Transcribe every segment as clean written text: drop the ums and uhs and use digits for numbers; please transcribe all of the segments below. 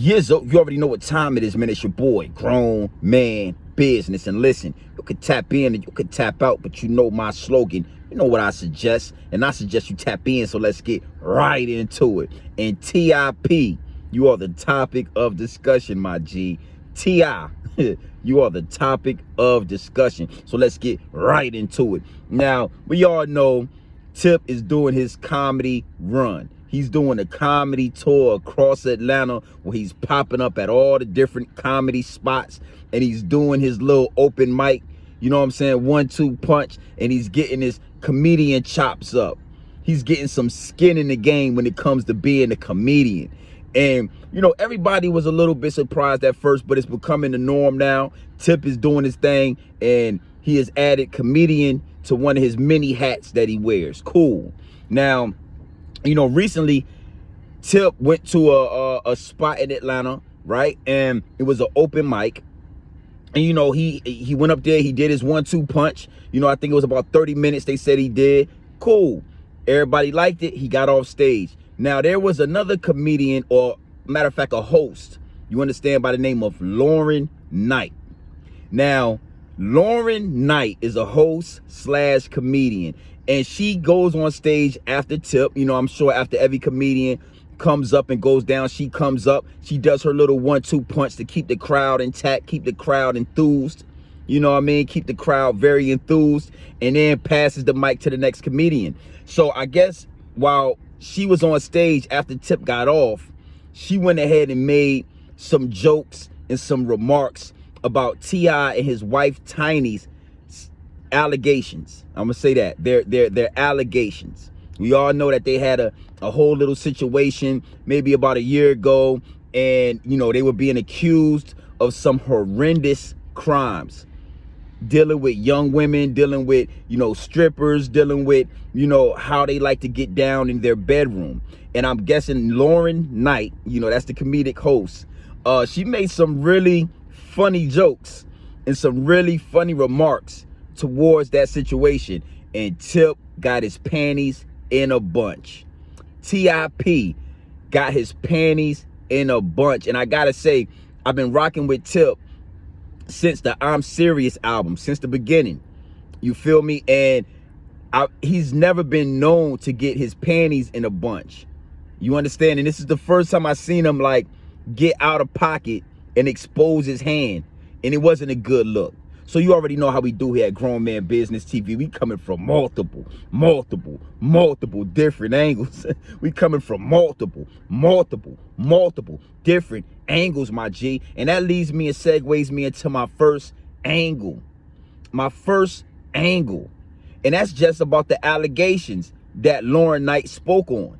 Yizzo, you already know what time it is, man. It's your boy, Grown Man Business. And listen, you could tap in and you could tap out, but you know my slogan. You know what I suggest. And I suggest you tap in, so let's get right into it. And TIP, you are the topic of discussion, my G. TI, you are the topic of discussion. So let's get right into it. Now, we all know Tip is doing his comedy run. He's doing a comedy tour across Atlanta where he's popping up at all the different comedy spots and he's doing his little open mic, you know what I'm saying, 1-2 punch, and he's getting his comedian chops up. He's getting some skin in the game when it comes to being a comedian. And, you know, everybody was a little bit surprised at first, but it's becoming the norm now. Tip is doing his thing, and he has added comedian to one of his many hats that he wears. Cool. Now, you know, recently, Tip went to a spot in Atlanta, right? And it was an open mic. And, you know, he went up there, he did his 1-2 punch. You know, I think it was about 30 minutes they said he did. Cool. Everybody liked it. He got off stage. Now, there was another comedian, or matter of fact, a host, you understand, by the name of Lauren Knight. Now, Lauren Knight is a host / comedian. And she goes on stage after Tip. You know, I'm sure after every comedian comes up and goes down, she comes up. She does her little 1-2 punch to keep the crowd intact, keep the crowd enthused. You know what I mean? Keep the crowd very enthused. And then passes the mic to the next comedian. So I guess while she was on stage after Tip got off, she went ahead and made some jokes and some remarks about T.I. and his wife Tiny's allegations. I'm gonna say that they're allegations. We all know that they had a whole little situation maybe about a year ago, and you know, they were being accused of some horrendous crimes, dealing with young women, dealing with, you know, strippers, dealing with, you know, how they like to get down in their bedroom. And I'm guessing Lauren Knight, you know, that's the comedic host, she made some really funny jokes and some really funny remarks towards that situation, and Tip got his panties in a bunch. TIP got his panties in a bunch. And I gotta say, I've been rocking with Tip since the I'm Serious album, since the beginning, you feel me? And he's never been known to get his panties in a bunch, you understand? And this is the first time I seen him like get out of pocket and expose his hand, and it wasn't a good look. So you already know how we do here at Grown Man Business TV. We coming from multiple different angles. We coming from multiple different angles, my G. And that leads me and segues me into my first angle. My first angle. And that's just about the allegations that Lauren Knight spoke on.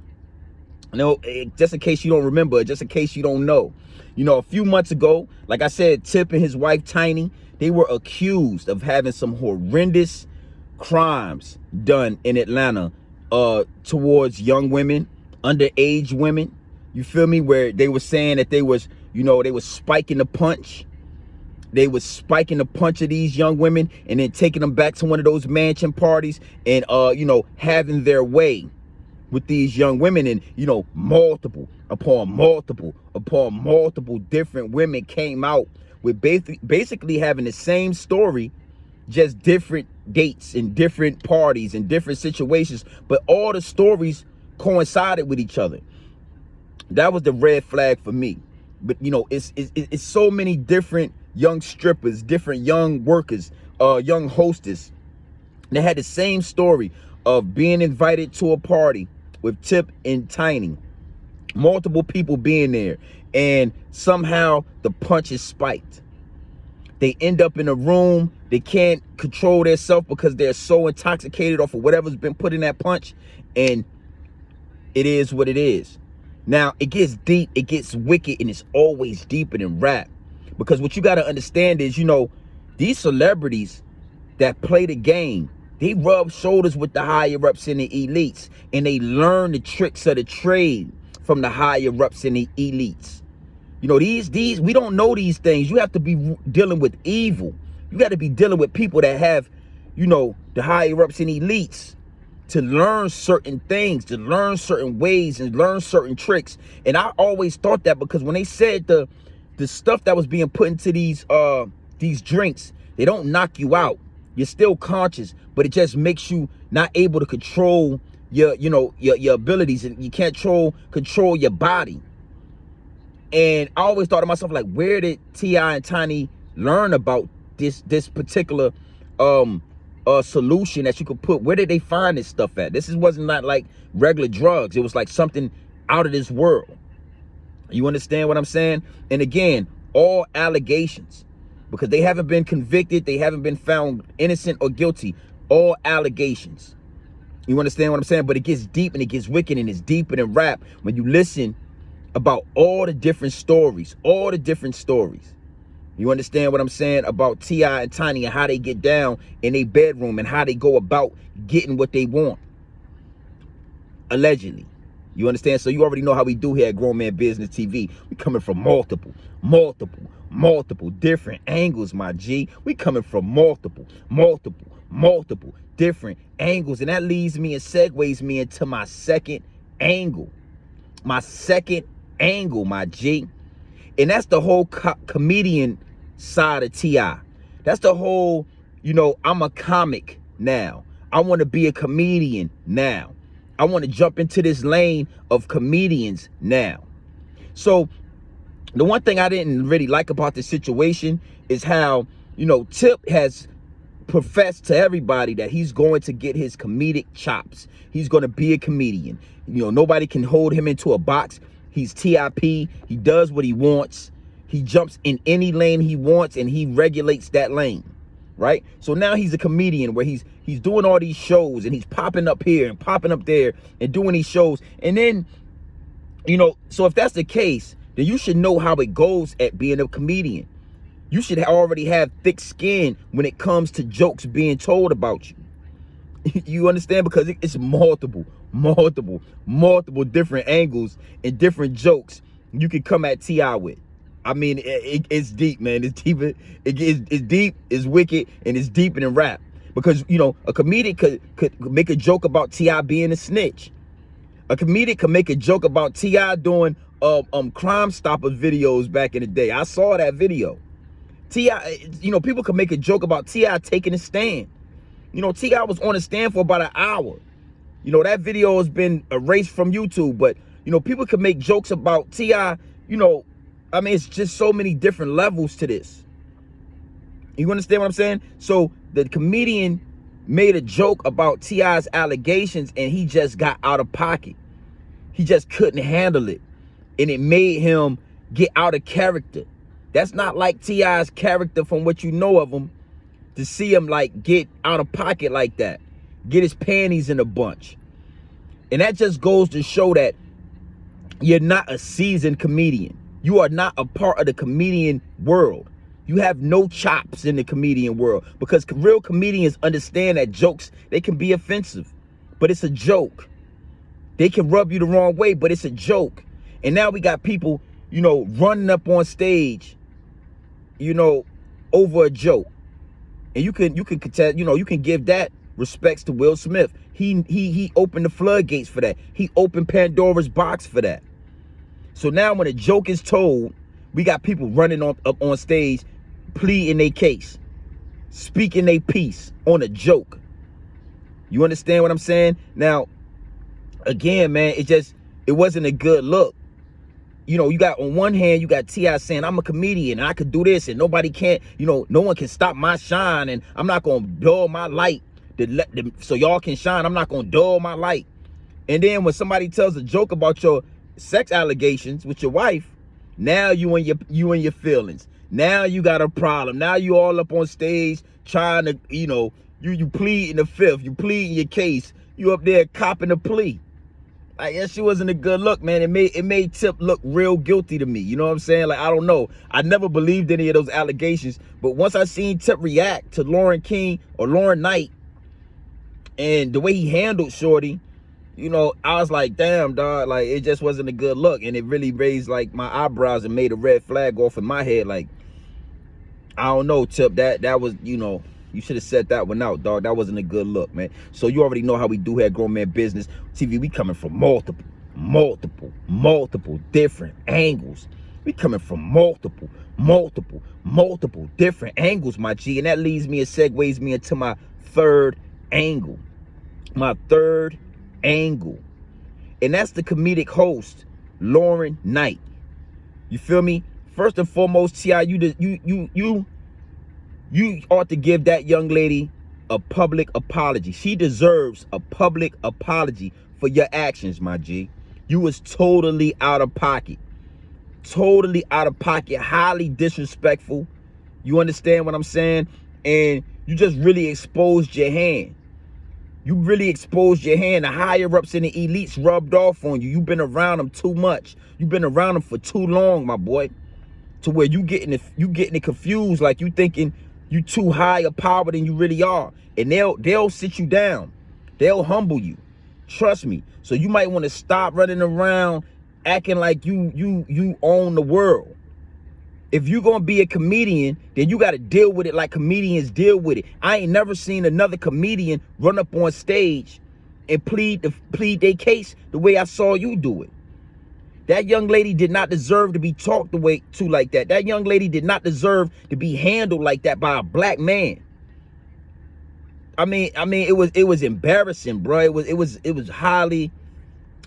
You know, just in case you don't remember, just in case you don't know. You know, a few months ago, like I said, Tip and his wife Tiny, they were accused of having some horrendous crimes done in Atlanta towards young women, underage women. You feel me? Where they were saying that they was, you know, they was spiking the punch. They was spiking the punch of these young women and then taking them back to one of those mansion parties and, you know, having their way with these young women. And, you know, multiple different women came out with basically having the same story, just different dates and different parties and different situations, but all the stories coincided with each other. That was the red flag for me. But you know, it's so many different young strippers, different young workers, young hostess. They had the same story of being invited to a party with Tip and Tiny, multiple people being there, and somehow the punch is spiked. They end up in a room. They can't control themselves because they're so intoxicated off of whatever's been put in that punch. And it is what it is. Now, it gets deep, it gets wicked, and it's always deeper than rap. Because what you got to understand is, you know, these celebrities that play the game, they rub shoulders with the higher ups and the elites. And they learn the tricks of the trade from the higher ups and the elites. You know, these we don't know these things. You have to be dealing with evil. You got to be dealing with people that have, you know, the higher ups and elites to learn certain things, to learn certain ways and learn certain tricks. And I always thought that, because when they said the stuff that was being put into these drinks, they don't knock you out. You're still conscious, but it just makes you not able to control your, your abilities, and you can't control your body. And I always thought to myself, like, where did T.I. and Tiny learn about this particular solution that you could put? Where did they find this stuff at? Wasn't not like regular drugs. It was like something out of this world. You understand what I'm saying? And again, all allegations, because they haven't been convicted, they haven't been found innocent or guilty. All allegations. You understand what I'm saying? But it gets deep and it gets wicked, and it's deeper than rap when you listen about all the different stories, You understand what I'm saying about T.I. and Tiny and how they get down in their bedroom and how they go about getting what they want, allegedly. You understand? So you already know how we do here at Grown Man Business TV. We coming from multiple different angles, my G. We coming from multiple different angles. And that leads me and segues me into my second angle. My G. And that's the whole comedian side of T.I. That's the whole, I'm a comic now. I want to be a comedian now. I want to jump into this lane of comedians now. So the one thing I didn't really like about this situation is how, Tip has professed to everybody that he's going to get his comedic chops. He's going to be a comedian. Nobody can hold him into a box. He's TIP. He does what he wants. He jumps in any lane he wants, and he regulates that lane, right? So now he's a comedian where he's doing all these shows, and he's popping up here and popping up there and doing these shows. And then, so if that's the case, then you should know how it goes at being a comedian. You should already have thick skin when it comes to jokes being told about you. You understand? Because it's multiple different angles and different jokes you can come at T.I. with. I mean, it's deep, man. It's deep. It's deep, it's wicked, and it's deeper than rap. Because, a comedian could make a joke about T.I. being a snitch. A comedian could make a joke about T.I. doing Crime Stopper videos back in the day. I saw that video. T.I., people could make a joke about T.I. taking a stand. T.I. was on a stand for about an hour. That video has been erased from YouTube, but, people can make jokes about T.I., I mean, it's just so many different levels to this. You understand what I'm saying? So the comedian made a joke about T.I.'s allegations, and he just got out of pocket. He just couldn't handle it, and it made him get out of character. That's not like T.I.'s character from what you know of him, to see him like get out of pocket like that, get his panties in a bunch. And that just goes to show that you're not a seasoned comedian. You are not a part of the comedian world. You have no chops in the comedian world, because real comedians understand that jokes, they can be offensive, but it's a joke. They can rub you the wrong way, but it's a joke. And now we got people, running up on stage, over a joke. And you can contest, you can give that respects to Will Smith. He opened the floodgates for that. He opened Pandora's box for that. So now when a joke is told, we got people running up on stage, pleading their case, speaking their piece on a joke. You understand what I'm saying? Now, again, man, it wasn't a good look. You got, on one hand, you got T.I. saying, I'm a comedian and I could do this and nobody can't, no one can stop my shine, and I'm not going to dull my light so y'all can shine. I'm not going to dull my light. And then when somebody tells a joke about your sex allegations with your wife, now you in your feelings. Now you got a problem. Now you all up on stage trying to, you plead in the fifth, you plead in your case, you up there copping a plea. Like, that shit wasn't a good look, man. It made Tip look real guilty to me. You know what I'm saying? Like, I don't know. I never believed any of those allegations, but once I seen Tip react to Lauren King or Lauren Knight and the way he handled Shorty, I was like, damn, dog, like, it just wasn't a good look. And it really raised, like, my eyebrows and made a red flag off in my head. Like, I don't know, Tip, that was, You should have set that one out, dog. That wasn't a good look, man. So you already know how we do here at Grown Man Business TV. We coming from multiple different angles. We coming from multiple different angles, my G. And that leads me and segues me into my third angle. My third angle. And that's the comedic host, Lauren Knight. You feel me? First and foremost, T.I., you ought to give that young lady a public apology. She deserves a public apology for your actions, my G. You was totally out of pocket. Totally out of pocket, highly disrespectful. You understand what I'm saying? And you just really exposed your hand. You really exposed your hand. The higher ups and the elites rubbed off on you. You've been around them too much. You've been around them for too long, my boy. To where you getting it confused, like you thinking you too high a power than you really are. And they'll sit you down. They'll humble you. Trust me. So you might want to stop running around acting like you own the world. If you're gonna be a comedian, then you gotta deal with it like comedians deal with it. I ain't never seen another comedian run up on stage and plead their case the way I saw you do it. That young lady did not deserve to be talked to like that. That young lady did not deserve to be handled like that by a black man. I mean, it was embarrassing, bro. It was highly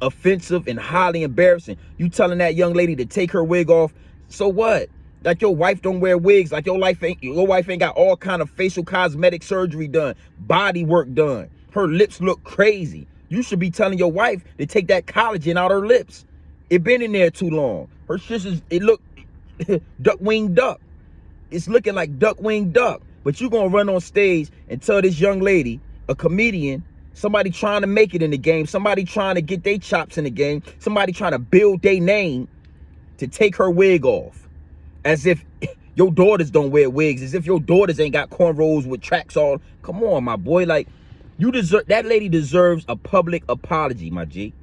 offensive and highly embarrassing. You telling that young lady to take her wig off, so what? Like your wife don't wear wigs, like your wife ain't got all kind of facial cosmetic surgery done, body work done. Her lips look crazy. You should be telling your wife to take that collagen out her lips. It been in there too long. Her shit it look duck-winged duck. It's looking like duck-winged duck. But you gonna run on stage and tell this young lady, a comedian, somebody trying to make it in the game, somebody trying to get their chops in the game, somebody trying to build their name, to take her wig off. As if your daughters don't wear wigs, as if your daughters ain't got cornrows with tracks on. Come on, my boy. Like, that lady deserves a public apology, my G.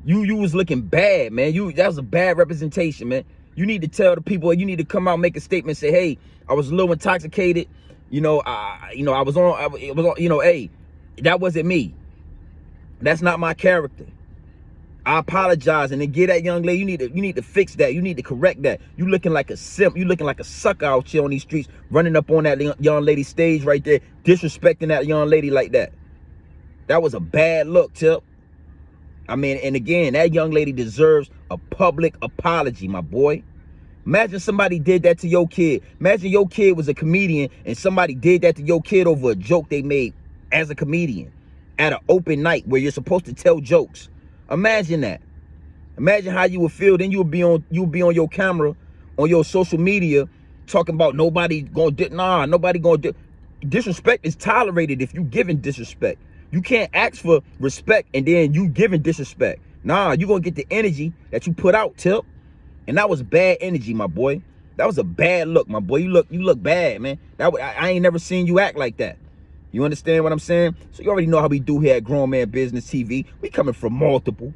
You was looking bad, man. That was a bad representation, man. You need to tell the people, you need to come out and make a statement, say, hey, I was a little intoxicated. You know, I was on, hey, that wasn't me. That's not my character. I apologize, and then get that young lady. You need to fix that. You need to correct that. You looking like a simp. You looking like a sucker out here on these streets, running up on that young lady stage right there, disrespecting that young lady like that. That was a bad look, Tip. I mean, and again, that young lady deserves a public apology, my boy. Imagine somebody did that to your kid. Imagine your kid was a comedian and somebody did that to your kid over a joke they made as a comedian at an open night where you're supposed to tell jokes. Imagine that. Imagine how you would feel. Then you'll be on your camera, on your social media, talking about nobody gonna disrespect is tolerated if you giving disrespect. You can't ask for respect and then you giving disrespect. Nah, you gonna get the energy that you put out, Tip. And that was bad energy, my boy. That was a bad look, my boy. You look bad, man. I ain't never seen you act like that. You understand what I'm saying? So you already know how we do here at Grown Man Business TV. We coming from multiple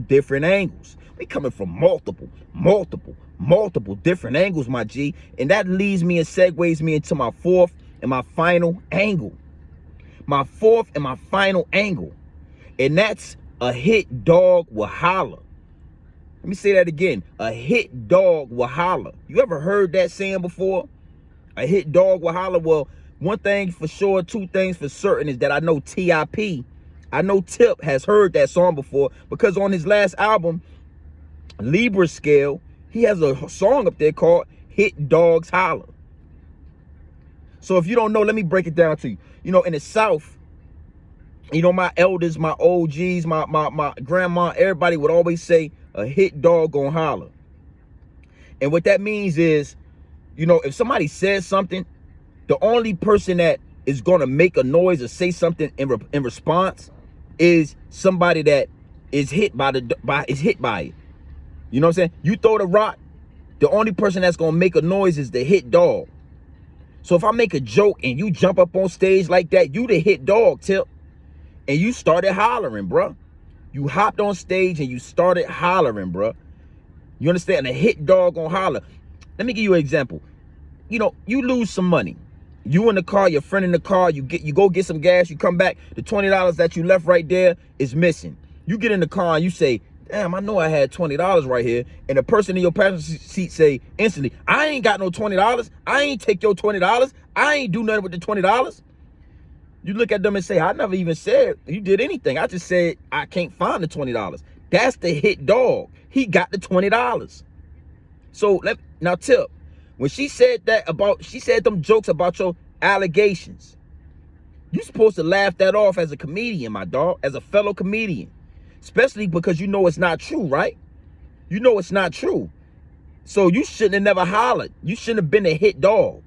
different angles. We coming from multiple different angles, my G. And that leads me and segues me into my fourth and my final angle. My fourth and my final angle. And that's a hit dog will holler. Let me say that again. A hit dog will holler. You ever heard that saying before? A hit dog will holler. Well, one thing for sure, two things for certain is that I know Tip has heard that song before, because on his last album, Libra Scale, he has a song up there called Hit Dogs Holler. So if you don't know, let me break it down to you. You know, in the South, you know, my elders, my OGs, my grandma, everybody would always say a hit dog gonna holler. And what that means is, you know, if somebody says something, the only person that is gonna make a noise or say something in response is somebody that is hit by it. You know what I'm saying? You throw the rock, the only person that's gonna make a noise is the hit dog. So if I make a joke and you jump up on stage like that, you the hit dog, Tip. And you started hollering, bro. You hopped on stage and you started hollering, bro. You understand? A hit dog gonna holler. Let me give you an example. You know, you lose some money. You in the car, your friend in the car, you go get some gas, you come back, the $20 that you left right there is missing. You get in the car and you say, damn, I know I had $20 right here. And the person in your passenger seat say instantly, I ain't got no $20. I ain't take your $20. I ain't do nothing with the $20. You look at them and say, I never even said you did anything. I just said I can't find the $20. That's the hit dog. He got the $20. So now Tip, when she said them jokes about your allegations, you supposed to laugh that off as a comedian, my dog, as a fellow comedian. Especially because you know it's not true, right? You know it's not true. So you shouldn't have never hollered. You shouldn't have been a hit dog.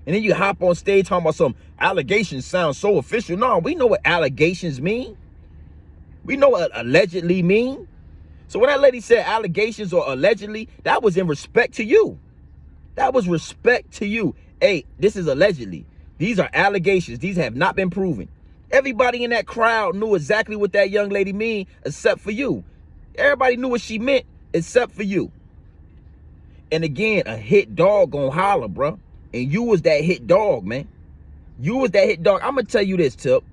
And then you hop on stage talking about some allegations sound so official. No, we know what allegations mean. We know what allegedly mean. So when that lady said allegations or allegedly, that was in respect to you. That was respect to you. Hey, this is allegedly. These are allegations. These have not been proven. Everybody in that crowd knew exactly what that young lady mean, except for you. Everybody knew what she meant, except for you. And again, a hit dog gonna holler, bro. And you was that hit dog, man. You was that hit dog. I'm gonna tell you this, Tip.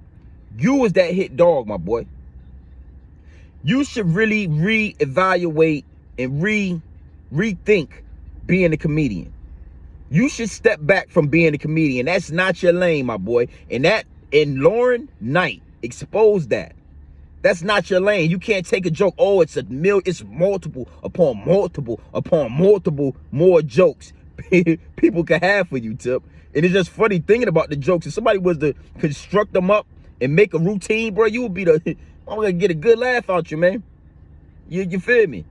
You was that hit dog, my boy. You should really reevaluate and rethink being a comedian. You should step back from being a comedian. That's not your lane, my boy. And Lauren Knight exposed that. That's not your lane. You can't take a joke. Oh, it's multiple upon multiple upon multiple more jokes people can have for you, Tip. And it's just funny thinking about the jokes. If somebody was to construct them up and make a routine, bro, you would be I'm gonna get a good laugh out you, man. You feel me?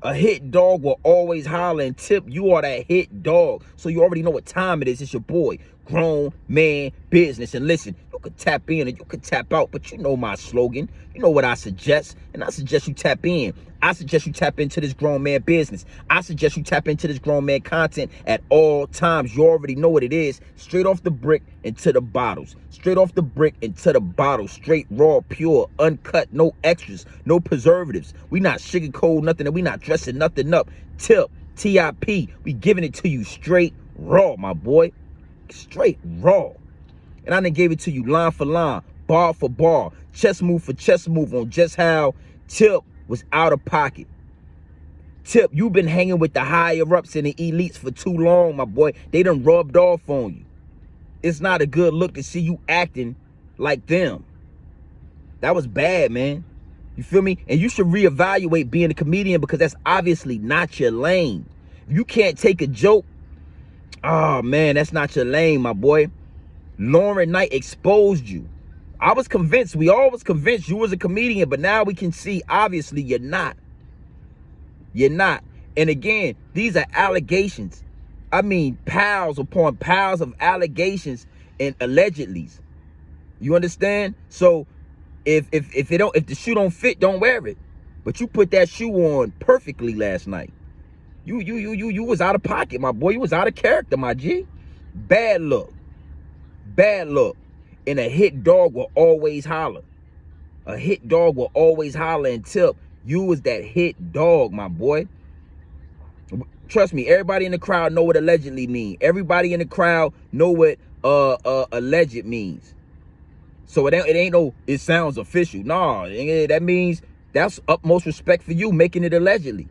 A hit dog will always holler, and Tip, you are that hit dog. So you already know what time it is. It's your boy, Grown Man Business. And listen, you could tap in and you could tap out, but you know my slogan. You know what I suggest, and I suggest you tap in. I suggest you tap into this grown man business. I suggest you tap into this grown man content at all times. You already know what it is. Straight off the brick into the bottles. Straight off the brick into the bottle. Straight, raw, pure, uncut, no extras, no preservatives. We not sugarcoat nothing, and we not dressing nothing up. Tip, TIP, we giving it to you straight raw, my boy. Straight raw. And I done gave it to you line for line, bar for bar, chess move for chess move on just how Tip was out of pocket. Tip, you've been hanging with the higher ups and the elites for too long, my boy. They done rubbed off on you. It's not a good look to see you acting like them. That was bad, man. You feel me? And you should reevaluate being a comedian, because that's obviously not your lane. If you can't take a joke, oh man, that's not your lane, my boy. Lauren Knight exposed you. I was convinced, we all was convinced you was a comedian, but now we can see, obviously, you're not. You're not. And again, these are allegations. I mean, piles upon piles of allegations and allegedlys. You understand? So if the shoe don't fit, don't wear it. But you put that shoe on perfectly last night. You was out of pocket, my boy. You was out of character, my G. Bad luck. Bad luck. And a hit dog will always holler. A hit dog will always holler. And Tip, you was that hit dog, my boy. Trust me, everybody in the crowd know what allegedly mean. Everybody in the crowd know what alleged means. So it ain't no, it sounds official. No, that means that's utmost respect for you making it allegedly.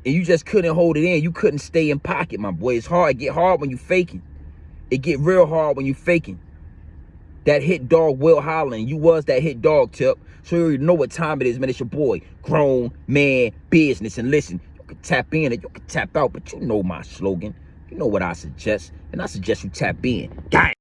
And you just couldn't hold it in. You couldn't stay in pocket, my boy. It's hard. It get hard when you faking. It get real hard when you faking. That hit dog will hollering. You was that hit dog, Tip. So you already know what time it is, man. It's your boy, Grown Man Business. And listen, you can tap in and you can tap out, but you know my slogan. You know what I suggest. And I suggest you tap in. Gang.